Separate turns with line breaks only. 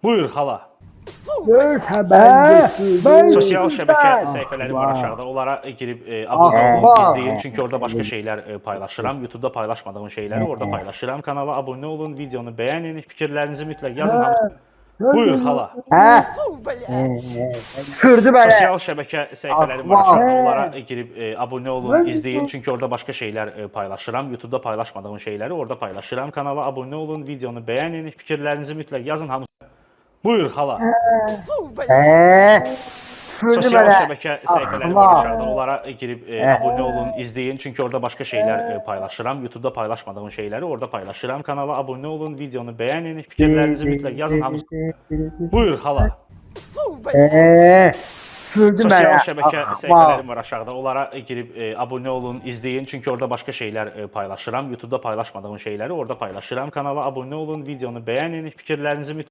Buyur hala. Sosial şəbəkə səhifələrim var aşağıda. Onlara girib abunə olun, izləyin. Çünki orada başqa şeylər paylaşıram. YouTube'da paylaşmadığım şeyləri orada paylaşıram. Kanala abunə olun, videonu bəyənin, fikirlərinizi mütləq yazın. Buyur hala.
Kürdü böyle.
Sosial şəbəkə səhifələrim var aşağıda. Onlara girib abunə olun, izləyin. Çünki orada başqa şeylər paylaşıram. YouTube'da paylaşmadığım şeyləri orada paylaşıram. Kanala abunə olun, videonu bəyənin, fikirlərinizi mütləq yazın. Buyur hala. Sosial şəbəkə səhifələrim var aşağıda. Onlara girib abunə olun, izləyin. Çünki orada başqa şeylər paylaşıram. YouTube'da paylaşmadığım şeyləri orada paylaşıram. Kanala abunə olun, videonu bəyənin, fikirlərinizi mütləq yazın. Buyur hala. Sosial şəbəkə səhifələrim var aşağıda. Onlara girib abunə olun, izləyin. Çünki orada başqa şeylər paylaşıram. YouTube'da paylaşmadığım şeyləri orada paylaşıram. Kanala abunə olun, videonu bəyənin, fikirlərinizi mütləq